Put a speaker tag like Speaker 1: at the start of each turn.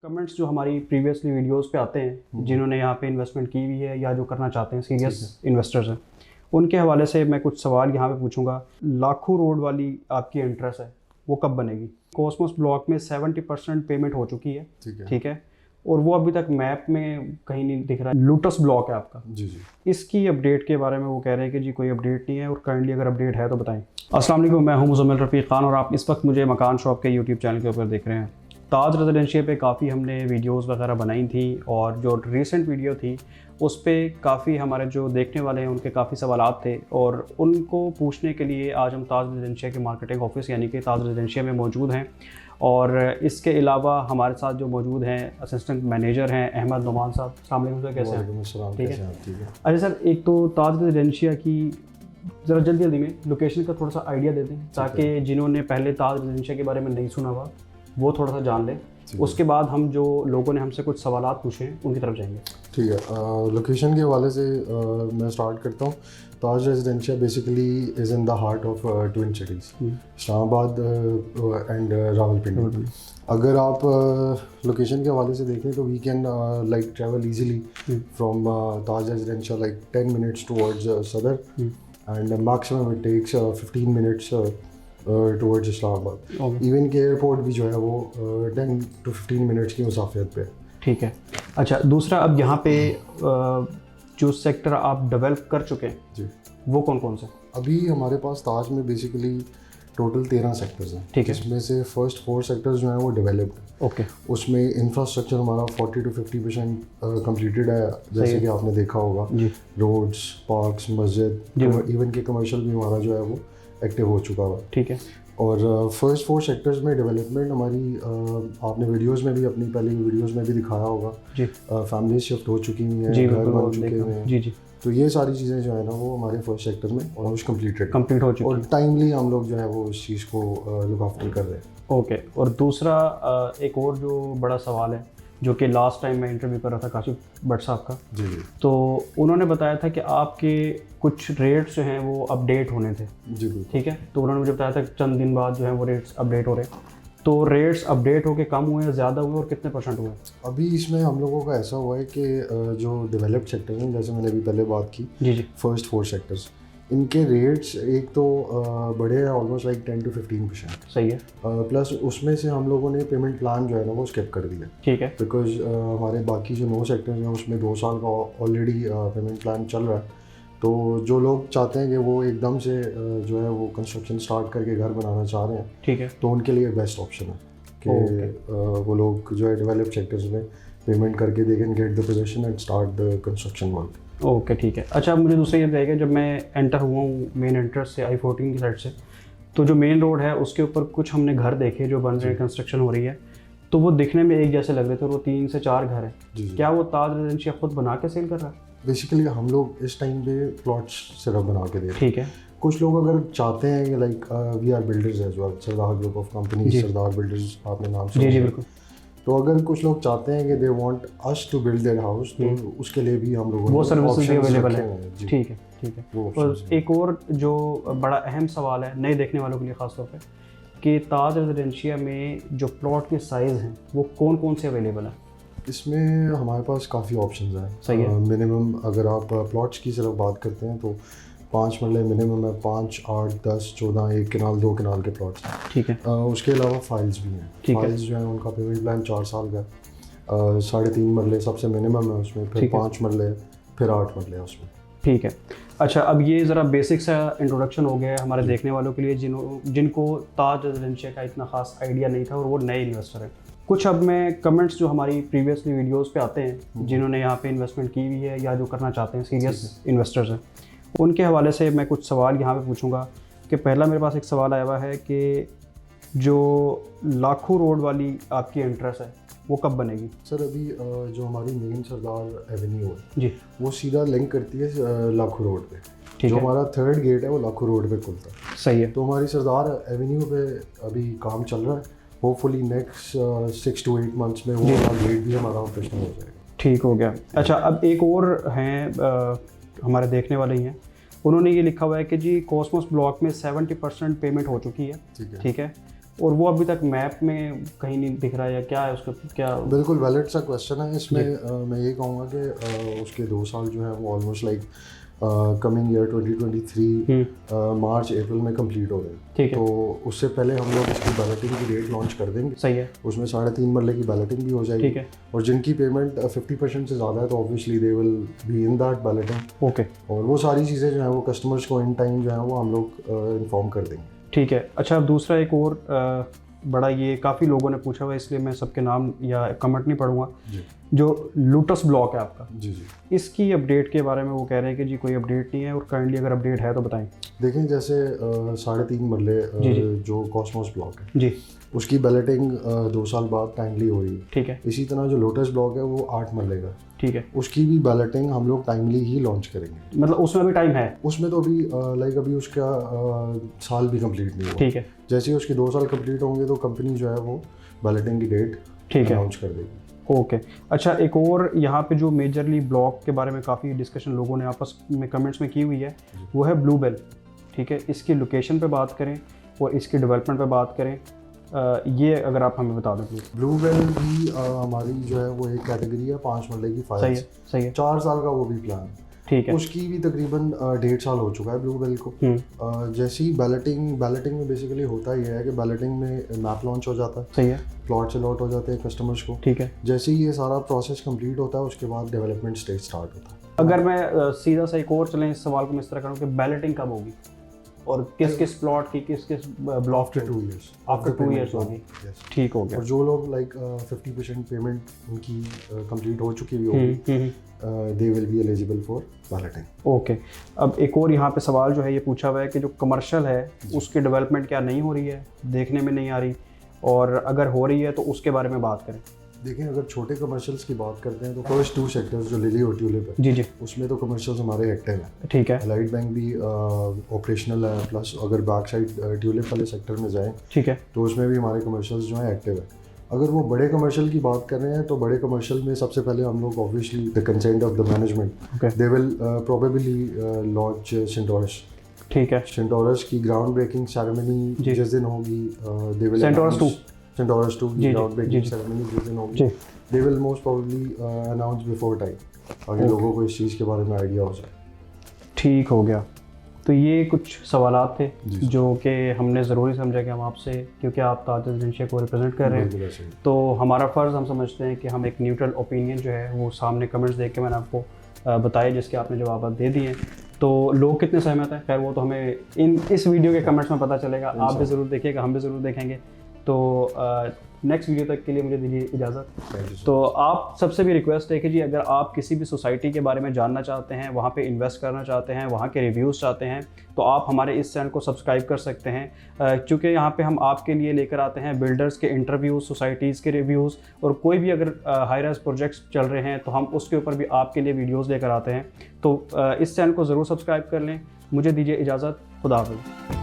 Speaker 1: Comments जो हमारी previously videos पे आते हैं जिन्होंने यहाँ पे इन्वेस्टमेंट की हुई है या जो करना चाहते हैं सीरियस इन्वेस्टर्स हैं, उनके हवाले से मैं कुछ सवाल यहाँ पे पूछूंगा। लाखों रोड वाली आपकी इंटरेस्ट है वो कब बनेगी? कॉस्मोस ब्लॉक में 70% पेमेंट हो चुकी है, ठीक है, और वो अभी तक मैप में कहीं नहीं दिख रहा है। लोटस ब्लॉक है आपका जी। इसकी अपडेट के बारे में वो कह रहे हैं कि जी कोई अपडेट नहीं है, और काइंडली अगर अपडेट है तो बताएं। अस्सलाम वालेकुम, मैं हूं मुज़म्मिल रफ़ीक खान और आप इस वक्त मुझे मकान शॉप के यूट्यूब चैनल के ऊपर देख रहे हैं। ताज रेजिडेंशियल पे काफ़ी हमने वीडियोस वगैरह बनाई थी, और जो रिसेंट वीडियो थी उस पर काफ़ी हमारे जो देखने वाले हैं उनके काफ़ी सवालात थे, और उनको पूछने के लिए आज हम ताज रेजिडेंशियल के मार्केटिंग ऑफिस यानी कि ताज रेजिडेंशियल में मौजूद हैं। और इसके अलावा हमारे साथ जो मौजूद हैं असिस्टेंट मैनेजर हैं अहमद नुमान साहब। अस्सलाम वालेकुम सर, कैसे हैं? ठीक है। अच्छा सर, एक तो ताज रेजिडेंशियल की ज़रा जल्दी में लोकेशन का थोड़ा सा आइडिया दे दें ताकि जिन्होंने पहले ताज रेजिडेंशियल के बारे में नहीं सुना हुआ वो थोड़ा सा जान लें। उसके बाद हम जो लोगों ने हमसे कुछ सवालात पूछे हैं उनकी तरफ जाएंगे। ठीक
Speaker 2: है। लोकेशन के हवाले से मैं स्टार्ट करता हूँ। Taj residential basically is in the heart of twin cities Islamabad and Rawalpindi. अगर आप लोकेशन के हवाले से देखें तो we can like travel easily from Taj residential like 10 minutes towards Saddar and maximum it takes 15 minutes towards Islamabad. Even के एयरपोर्ट भी जो है वो 10 to 15 मिनट्स की मुसाफियत पे।
Speaker 1: ठीक है। अच्छा, दूसरा अब यहाँ पे जो सेक्टर आप डेवलप कर चुके हैं जी, वो कौन कौन से?
Speaker 2: अभी हमारे पास ताज में बेसिकली टोटल 13 सेक्टर्स हैं। ठीक है। इसमें से फर्स्ट 4 सेक्टर्स जो हैं वो डेवलप्ड। ओके। उसमें इंफ्रास्ट्रक्चर हमारा 40 to 50% कंप्लीटेड है, जैसे कि आपने देखा होगा। रोड्स, पार्क्स, मस्जिद, इवन के कमर्शियल भी हमारा जो है वो एक्टिव हो चुका हुआ। ठीक है। और फर्स्ट 4 सेक्टर्स में डेवलपमेंट हमारी आपने वीडियोस में भी अपनी पहले वीडियोस में भी दिखाया होगा जी। फैमिली शिफ्ट हो चुकी हैं, घर बन चुके हैं जी जी। तो ये सारी चीज़ें जो है ना वो हमारे फर्स्ट सेक्टर में ऑलमोस्ट कंप्लीट हो चुकी है, और टाइमली हम लोग जो है वो इस चीज़ को लुक आफ्टर कर रहे हैं।
Speaker 1: ओके। और दूसरा एक और जो बड़ा सवाल है जो कि लास्ट टाइम मैं इंटरव्यू कर रहा था काशिफ भट्ट साहब का जी, तो उन्होंने बताया था कि आपके कुछ रेट्स जो हैं वो अपडेट होने थे जी। ठीक है। तो उन्होंने मुझे बताया था चंद दिन बाद जो है वो रेट्स अपडेट हो रहे हैं। तो रेट्स अपडेट होके कम हुए हैं, ज़्यादा हुए, और कितने % हुए?
Speaker 2: अभी इसमें हम लोगों का ऐसा हुआ है कि जो डेवलप्ड सेक्टर हैं, जैसे मैंने अभी पहले बात की जी, फर्स्ट 4 सेक्टर्स, इनके रेट्स एक तो बढ़े हैं ऑलमोस्ट लाइक 10 to 15%।
Speaker 1: सही है।
Speaker 2: प्लस उसमें से हम लोगों ने पेमेंट प्लान जो है ना वो स्किप कर दिया। ठीक है। बिकॉज हमारे बाकी जो 9 सेक्टर्स हैं उसमें 2 साल का ऑलरेडी पेमेंट प्लान चल रहा है। तो जो लोग चाहते हैं कि वो एकदम से जो है वो कंस्ट्रक्शन स्टार्ट करके घर बनाना चाह रहे हैं, ठीक है, तो उनके लिए बेस्ट ऑप्शन है कि वो लोग जो है डेवलप्ड सेक्टर्स में पेमेंट करके they can get the position and start the construction work.
Speaker 1: Okay, ठीक है। अच्छा, मुझे दूसरा ये बताइएगा, जब मैं एंटर हुआ हूँ मेन एंट्रेंस से I-14 की साइड से, तो जो मेन रोड है उसके ऊपर कुछ हमने घर देखे जो बन रहे हैं, कंस्ट्रक्शन हो रही है, तो वो दिखने में एक जैसे लग रहे थे, और वो 3 से 4 घर हैं। क्या वो ताज रेजिडेंशियल खुद बना के सेल कर रहा है?
Speaker 2: बेसिकली हम लोग इस टाइम पे प्लॉट्स सिर्फ बना के दे रहे हैं।
Speaker 1: ठीक है।
Speaker 2: कुछ लोग अगर चाहते हैं कि like we are builders as well, Sardar group of companies, Sardar builders आपने नाम सुना जी बिल्कुल। तो अगर कुछ लोग चाहते हैं कि they want us to build their house, तो उसके लिए भी हम लोगों
Speaker 1: वो सर्विसेज अवेलेबल है। ठीक है, ठीक है। और एक और जो बड़ा अहम सवाल है नए देखने वालों के लिए ख़ास तौर पे, कि ताज रेजिडेंशियल में जो प्लॉट के साइज़ हैं वो कौन कौन से अवेलेबल हैं?
Speaker 2: इसमें हमारे पास काफ़ी ऑप्शंस हैं। सही है। मिनिमम अगर आप प्लॉट्स की सिर्फ बात करते हैं तो 5 मरले मिनिमम है, 5, 8, 10, 14, 1 कनाल 2 कनाल के प्लॉट्स हैं। ठीक है। उसके अलावा फाइल्स भी हैं। फाइल्स जो हैं उनका पेमेंट प्लान 4 साल का, 3.5 मरले सबसे मिनिमम है उसमें, फिर 5 मरले, फिर 8 मरले है उसमें। ठीक है। अच्छा, अब ये ज़रा बेसिक सा इंट्रोडक्शन हो गया है हमारे देखने वालों के लिए जिनको ताज रेजिडेंशियल का इतना ख़ास आइडिया नहीं था और वो नए इन्वेस्टर हैं। कुछ अब मैं कमेंट्स जो हमारी प्रीवियसली वीडियोस पे आते हैं जिन्होंने यहाँ पे इन्वेस्टमेंट की हुई है या जो करना चाहते हैं सीरियस इन्वेस्टर्स हैं, उनके हवाले से मैं कुछ सवाल यहाँ पे पूछूंगा। कि पहला मेरे पास एक सवाल आया हुआ है कि जो लाखों रोड वाली आपकी इंटरेस्ट है वो कब बनेगी? सर अभी जो हमारी मेन सरदार एवेन्यू है जी, वो सीधा लिंक करती है लाखों रोड पे। जो हमारा 3rd गेट है वो लाखों रोड पे खुलता है। सही है। तो हमारी सरदार एवेन्यू पे अभी काम चल रहा है। होपफुली नेक्स्ट 6 to 8 मंथ्स में वो गेट भी हमारा ऑपरेशनल हो जाएगा। ठीक हो गया। अच्छा, अब एक और हैं हमारे देखने वाले ही हैं, उन्होंने ये लिखा हुआ है कि जी कॉस्मोस ब्लॉक में 70% पेमेंट हो चुकी है। ठीक है।
Speaker 1: और वो अभी तक मैप में कहीं नहीं दिख रहा है, या क्या है उसका क्या?
Speaker 2: बिल्कुल वैलिड सा क्वेश्चन है। इसमें मैं ये कहूँगा कि उसके 2 साल जो है वो ऑलमोस्ट लाइक कमिंग ईयर 2023 मार्च अप्रैल में कंप्लीट हो गए।
Speaker 1: ठीक है।
Speaker 2: तो उससे पहले हम लोग इसकी बैलेटिंग की डेट लॉन्च कर देंगे।
Speaker 1: सही है।
Speaker 2: उसमें 3.5 मरले की बैलेटिंग भी हो जाएगी।
Speaker 1: ठीक है।
Speaker 2: और जिनकी पेमेंट 50% से ज़्यादा है तो obviously they will be in that balloting.
Speaker 1: Okay.
Speaker 2: और वो सारी चीज़ें जो है वो कस्टमर्स को इन टाइम जो है वो हम लोग इन्फॉर्म कर देंगे।
Speaker 1: ठीक है। अच्छा, दूसरा एक और बड़ा, ये काफ़ी लोगों ने पूछा हुआ है इसलिए मैं सबके नाम या कमेंट नहीं पढ़ूंगा। जो लोटस ब्लॉक है आपका,
Speaker 2: जी,
Speaker 1: इसकी अपडेट के बारे में वो कह रहे हैं कि जी कोई अपडेट नहीं है, और काइंडली अगर अपडेट है तो बताएं।
Speaker 2: देखें, जैसे 3.5 मरले जो कॉस्मोस ब्लॉक है
Speaker 1: जी,
Speaker 2: उसकी बैलेटिंग 2 साल बाद टाइमली हो रही है।
Speaker 1: ठीक है।
Speaker 2: इसी तरह जो लोटस ब्लॉक है वो 8 मरले का,
Speaker 1: ठीक है,
Speaker 2: उसकी भी बैलेटिंग हम लोग टाइमली ही लॉन्च करेंगे।
Speaker 1: मतलब उसमें भी टाइम है?
Speaker 2: उसमें तो अभी लाइक अभी उसका साल भी कंप्लीट नहीं हुआ।
Speaker 1: ठीक है।
Speaker 2: जैसे ही उसके 2 साल कंप्लीट होंगे तो कंपनी जो है वो बैलेटिंग की डेट
Speaker 1: ठीक है
Speaker 2: अनाउंस कर देगी।
Speaker 1: ओके। अच्छा, एक और यहाँ पे जो मेजरली ब्लॉक के बारे में काफ़ी डिस्कशन लोगों ने आपस में कमेंट्स में की हुई है, वो है ब्लूबेल। ठीक है, इसकी लोकेशन पे बात करें और इसकी डेवलपमेंट पे बात करें, ये अगर आप हमें बता दें प्लीज।
Speaker 2: ब्लूबेल भी हमारी जो है वो एक कैटेगरी है 5 मरले की फाइल।
Speaker 1: सही है, सही है।
Speaker 2: 4 साल का वो भी प्लान है।
Speaker 1: ठीक है।
Speaker 2: उसकी भी तकरीबन 1.5 साल हो चुका है ब्लूबेल को। जैसे ही बैलेटिंग में बेसिकली होता ही है कि बैलेटिंग में मैप लॉन्च हो जाता है।
Speaker 1: सही है।
Speaker 2: प्लॉट अलॉट हो जाते हैं कस्टमर्स को।
Speaker 1: ठीक है।
Speaker 2: जैसे ही ये सारा प्रोसेस कंप्लीट होता है उसके बाद डेवलपमेंट स्टेज स्टार्ट होता है।
Speaker 1: अगर मैं सीधा सा एक और चलें इस सवाल को मैं इस तरह करूँ कि बैलेटिंग कब होगी और किस किस प्लॉट की किस किस block?
Speaker 2: After 2 years.
Speaker 1: After 2 years होगी। ठीक हो गया।
Speaker 2: और जो लोग लाइक 50% पेमेंट उनकी कंप्लीट हो चुकी होगी they will be eligible for balloting.
Speaker 1: Okay. अब एक और यहाँ पे सवाल जो है ये पूछा हुआ है कि जो कमर्शियल है उसकी डेवलपमेंट क्या नहीं हो रही है, देखने में नहीं आ रही, और अगर हो रही है तो उसके बारे में बात करें।
Speaker 2: देखिए, अगर छोटे कमर्शियल्स की बात करते हैं तो फर्स्ट 2 सेक्टर्स जो लिली और ट्यूलिप है,
Speaker 1: जी जी,
Speaker 2: उसमें तो कमर्शियल्स हमारे एक्टिव हैं।
Speaker 1: ठीक है।
Speaker 2: लाइट बैंक भी ऑपरेशनल है, प्लस अगर बैक साइड ट्यूलिप वाले सेक्टर में जाएं
Speaker 1: ठीक है,
Speaker 2: तो उसमें भी हमारे कमर्शियल्स जो हैं एक्टिव है। अगर वो बड़े कमर्शियल की बात कर रहे हैं तो बड़े कमर्शियल में सबसे पहले हम लोग obviously the consent of the management they will probably launch Centaurus.
Speaker 1: ठीक है।
Speaker 2: सेंटोरस की ग्राउंड ब्रेकिंग सेरेमनी जिस दिन होगी दे विल Centaurus 2 की ग्राउंड ब्रेकिंग सेरेमनी जिस दिन होगी they will most probably announce before time, ताकि लोगों को इस चीज़ के बारे में आइडिया हो जाए। ठीक
Speaker 1: हो गया। तो ये कुछ सवालात थे जो कि हमने ज़रूरी समझा कि हम आपसे, क्योंकि आप ताज रेजिडेंशिया को रिप्रेजेंट कर रहे हैं तो हमारा फ़र्ज़ हम समझते हैं कि हम एक न्यूट्रल ओपिनियन जो है वो सामने कमेंट्स देख के मैंने आपको बताए जिसके आपने जवाब दे दिए। तो लोग कितने सहमत हैं, खैर वो तो हमें इस वीडियो के कमेंट्स में पता चलेगा। आप भी ज़रूर देखिएगा, हम भी ज़रूर देखेंगे। तो नेक्स्ट वीडियो तक के लिए मुझे दीजिए इजाज़त। तो आप सबसे भी रिक्वेस्ट है कि जी अगर आप किसी भी सोसाइटी के बारे में जानना चाहते हैं, वहाँ पे इन्वेस्ट करना चाहते हैं, वहाँ के रिव्यूज़ चाहते हैं, तो आप हमारे इस चैनल को सब्सक्राइब कर सकते हैं, क्योंकि यहाँ पे हम आपके लिए लेकर आते हैं बिल्डर्स के इंटरव्यूज़, सोसाइटीज़ के रिव्यूज़, और कोई भी अगर हाई राइज प्रोजेक्ट्स चल रहे हैं तो हम उसके ऊपर भी आपके लिए वीडियोज़ लेकर आते हैं। तो इस चैनल को ज़रूर सब्सक्राइब कर लें। मुझे दीजिए इजाज़त। खुदा हाफ़िज़।